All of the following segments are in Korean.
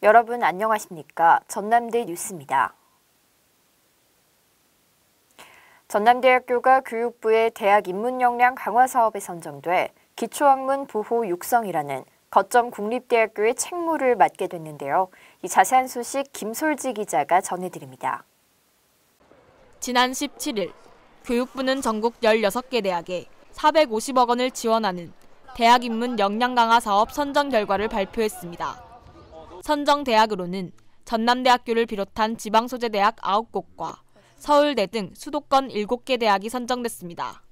여러분 안녕하십니까? 전남대 뉴스입니다. 전남대학교가 교육부의 대학 입문 역량 강화 사업에 선정돼 기초학문 보호 육성이라는 거점 국립대학교의 책무를 맡게 됐는데요. 이 자세한 소식 김솔지 기자가 전해드립니다. 지난 17일 교육부는 전국 16개 대학에 450억 원을 지원하는 대학 입문 역량 강화 사업 선정 결과를 발표했습니다. 선정 대학으로는 전남대학교를 비롯한 지방소재대학 9곳과 서울대 등 수도권 7개 대학이 선정됐습니다.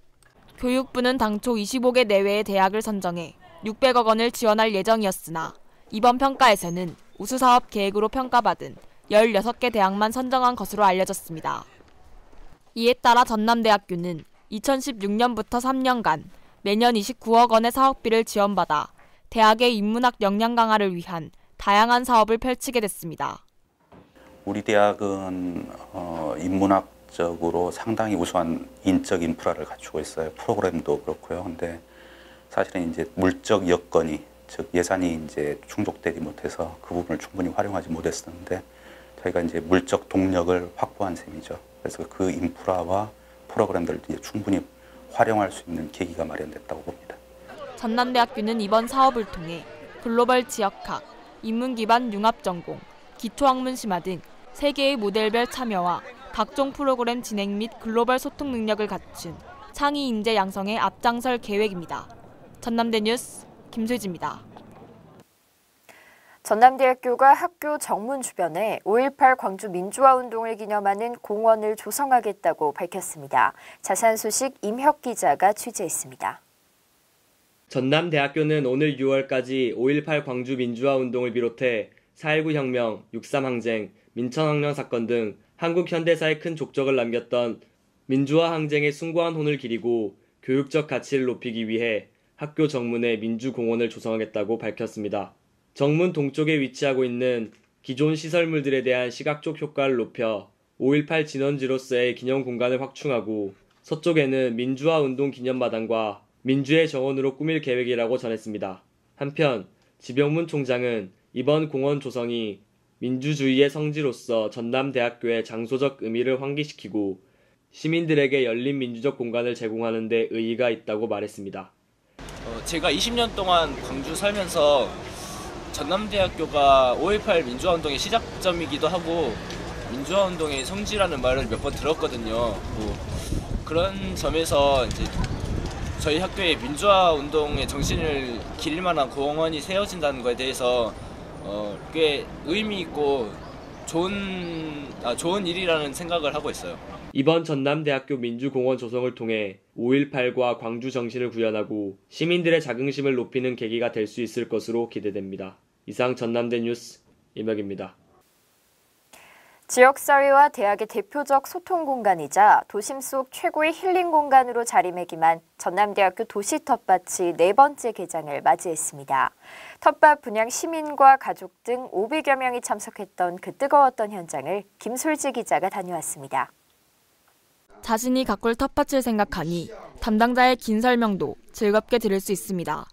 교육부는 당초 25개 내외의 대학을 선정해 600억 원을 지원할 예정이었으나 이번 평가에서는 우수사업 계획으로 평가받은 16개 대학만 선정한 것으로 알려졌습니다. 이에 따라 전남대학교는 2016년부터 3년간 매년 29억 원의 사업비를 지원받아 대학의 인문학 역량 강화를 위한 다양한 사업을 펼치게 됐습니다. 우리 대학은 인문학적으로 상당히 우수한 인적 인프라를 갖추고 있어요. 프로그램도 그렇고요. 근데 사실은 이제 물적 여건이, 즉 예산이 이제 충족되지 못해서 그 부분을 충분히 활용하지 못했었는데 저희가 이제 물적 동력을 확보한 셈이죠. 그래서 그 인프라와 프로그램들을 이제 충분히 활용할 수 있는 계기가 마련됐다고 봅니다. 전남대학교는 이번 사업을 통해 글로벌 지역학, 인문기반 융합전공, 기초학문 심화 등 3개의 모델별 참여와 각종 프로그램 진행 및 글로벌 소통 능력을 갖춘 창의 인재 양성에 앞장설 계획입니다. 전남대 뉴스 김솔지입니다. 전남대학교가 학교 정문 주변에 5.18 광주 민주화 운동을 기념하는 공원을 조성하겠다고 밝혔습니다. 자세한 소식 임혁 기자가 취재했습니다. 전남대학교는 오늘 6월까지 5.18 광주 민주화 운동을 비롯해 4.19 혁명, 6.3 항쟁, 민청학령 사건 등 한국 현대사에 큰 족적을 남겼던 민주화 항쟁의 숭고한 혼을 기리고 교육적 가치를 높이기 위해 학교 정문에 민주공원을 조성하겠다고 밝혔습니다. 정문 동쪽에 위치하고 있는 기존 시설물들에 대한 시각적 효과를 높여 5.18 진원지로서의 기념 공간을 확충하고 서쪽에는 민주화 운동 기념마당과 민주의 정원으로 꾸밀 계획이라고 전했습니다. 한편 지병문 총장은 이번 공원 조성이 민주주의의 성지로서 전남대학교의 장소적 의미를 환기시키고 시민들에게 열린 민주적 공간을 제공하는 데 의의가 있다고 말했습니다. 제가 20년 동안 광주 살면서 전남대학교가 5.18 민주화운동의 시작점이기도 하고 민주화운동의 성지라는 말을 몇 번 들었거든요. 그런 점에서 이제 저희 학교에 민주화운동의 정신을 기릴 만한 공원이 세워진다는 것에 대해서 꽤 의미 있고 좋은 일이라는 생각을 하고 있어요. 이번 전남대학교 민주공원 조성을 통해 5.18과 광주 정신을 구현하고 시민들의 자긍심을 높이는 계기가 될 수 있을 것으로 기대됩니다. 이상 전남대 뉴스 임혁입니다. 지역사회와 대학의 대표적 소통 공간이자 도심 속 최고의 힐링 공간으로 자리매김한 전남대학교 도시텃밭이 4번째 개장을 맞이했습니다. 텃밭 분양 시민과 가족 등 500여 명이 참석했던 그 뜨거웠던 현장을 김솔지 기자가 다녀왔습니다. 자신이 가꿀 텃밭을 생각하니 담당자의 긴 설명도 즐겁게 들을 수 있습니다.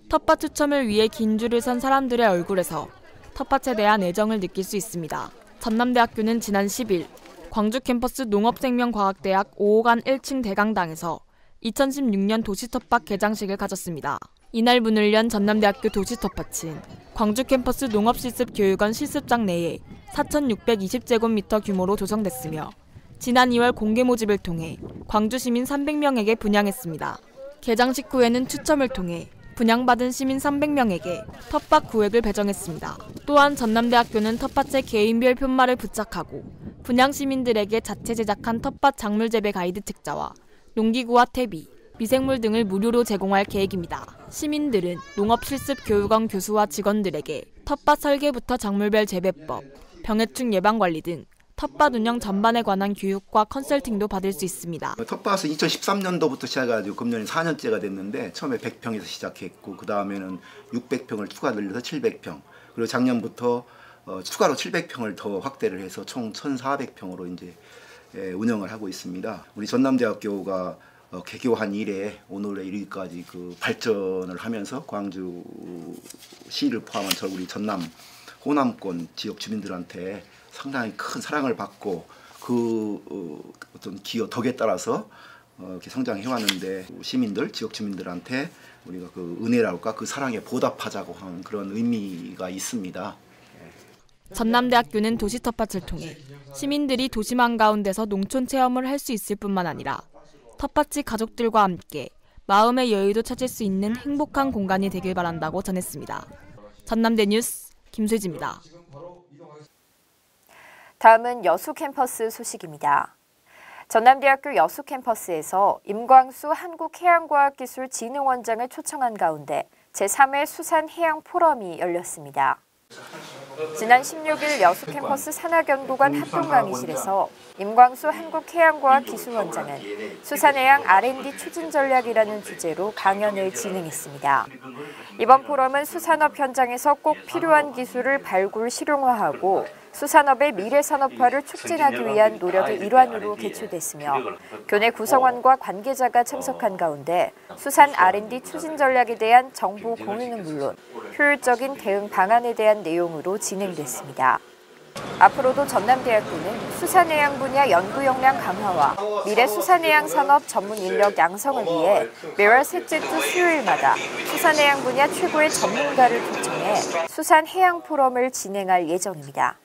텃밭 추첨을 위해 긴 줄을 선 사람들의 얼굴에서 텃밭에 대한 애정을 느낄 수 있습니다. 전남대학교는 지난 10일 광주 캠퍼스 농업생명과학대학 5호관 1층 대강당에서 2016년 도시텃밭 개장식을 가졌습니다. 이날 문을 연 전남대학교 도시텃밭은 광주 캠퍼스 농업실습교육원 실습장 내에 4,620제곱미터 규모로 조성됐으며 지난 2월 공개 모집을 통해 광주 시민 300명에게 분양했습니다. 개장식 후에는 추첨을 통해 분양받은 시민 300명에게 텃밭 구획을 배정했습니다. 또한 전남대학교는 텃밭에 개인별 편말을 부착하고 분양 시민들에게 자체 제작한 텃밭 작물 재배 가이드 책자와 농기구와 퇴비, 미생물 등을 무료로 제공할 계획입니다. 시민들은 농업실습교육원 교수와 직원들에게 텃밭 설계부터 작물별 재배법, 병해충 예방관리 등 텃밭 운영 전반에 관한 교육과 컨설팅도 받을 수 있습니다. 텃밭은 2013년도부터 시작해가지고 금년이 4년째가 됐는데 처음에 100평에서 시작했고 그 다음에는 600평을 추가 늘려서 700평 그리고 작년부터 추가로 700평을 더 확대를 해서 총 1,400평으로 이제 운영을 하고 있습니다. 우리 전남대학교가 개교한 이래 오늘에 이르기까지 그 발전을 하면서 광주시를 포함한 우리 전남 호남권 지역 주민들한테 상당히 큰 사랑을 받고 그 어떤 기여 덕에 따라서 이렇게 성장해 왔는데 시민들, 지역 주민들한테 우리가 그 은혜랄까 그 사랑에 보답하자고 하는 그런 의미가 있습니다. 전남대학교는 도시 텃밭을 통해 시민들이 도심 한가운데서 농촌 체험을 할 수 있을 뿐만 아니라 텃밭이 가족들과 함께 마음의 여유도 찾을 수 있는 행복한 공간이 되길 바란다고 전했습니다. 전남대 뉴스 김수지입니다. 다음은 여수 캠퍼스 소식입니다. 전남대학교 여수 캠퍼스에서 임광수 한국해양과학기술진흥원장을 초청한 가운데 제3회 수산해양포럼이 열렸습니다. 지난 16일 여수 캠퍼스 산하연구관 합동강의실에서 임광수 한국해양과학기술원장은 수산해양 R&D 추진 전략이라는 주제로 강연을 진행했습니다. 이번 포럼은 수산업 현장에서 꼭 필요한 기술을 발굴 실용화하고 수산업의 미래 산업화를 촉진하기 위한 노력의 일환으로 개최됐으며 교내 구성원과 관계자가 참석한 가운데 수산 R&D 추진 전략에 대한 정보 공유는 물론 효율적인 대응 방안에 대한 내용으로 진행됐습니다. 앞으로도 전남대학교는 수산해양 분야 연구 역량 강화와 미래 수산해양 산업 전문 인력 양성을 위해 매월 셋째 주 수요일마다 수산해양 분야 최고의 전문가를 초청해 수산해양 포럼을 진행할 예정입니다.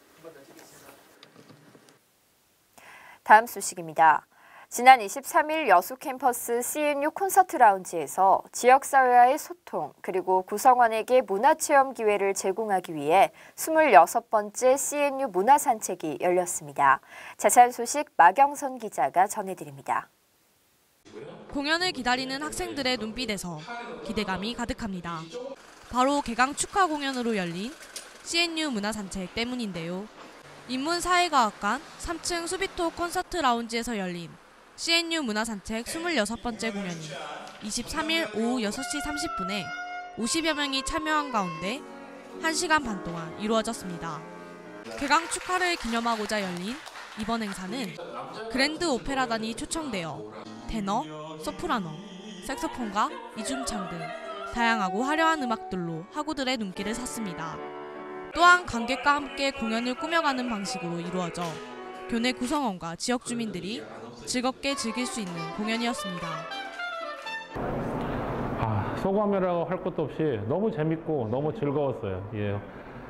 다음 소식입니다. 지난 23일 여수 캠퍼스 CNU 콘서트 라운지에서 지역사회와의 소통 그리고 구성원에게 문화체험 기회를 제공하기 위해 26번째 CNU 문화산책이 열렸습니다. 자세한 소식 마경선 기자가 전해드립니다. 공연을 기다리는 학생들의 눈빛에서 기대감이 가득합니다. 바로 개강 축하 공연으로 열린 CNU 문화산책 때문인데요. 인문사회과학관 3층 수비토 콘서트 라운지에서 열린 CNU 문화산책 26번째 공연이 23일 오후 6시 30분에 50여 명이 참여한 가운데 1시간 반 동안 이루어졌습니다. 개강 축하를 기념하고자 열린 이번 행사는 그랜드 오페라단이 초청되어 테너, 소프라노, 색소폰과 이중창 등 다양하고 화려한 음악들로 학우들의 눈길을 샀습니다. 또한 관객과 함께 공연을 꾸며가는 방식으로 이루어져 교내 구성원과 지역 주민들이 즐겁게 즐길 수 있는 공연이었습니다. 소감이라고 할 것도 없이 너무 재밌고 너무 즐거웠어요. 예.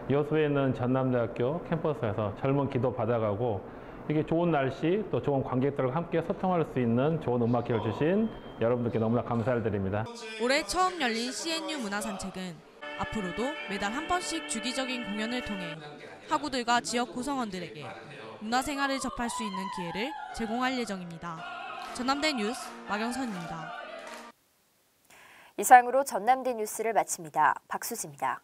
여수에 있는 전남대학교 캠퍼스에서 젊은 기도 받아가고 이게 좋은 날씨 또 좋은 관객들과 함께 소통할 수 있는 좋은 음악회를 주신 여러분들께 너무나 감사를 드립니다. 올해 처음 열린 CNU 문화산책은 앞으로도 매달 한 번씩 주기적인 공연을 통해 학우들과 지역 구성원들에게 문화생활을 접할 수 있는 기회를 제공할 예정입니다. 전남대 뉴스 마경선입니다. 이상으로 전남대 뉴스를 마칩니다. 박수지입니다.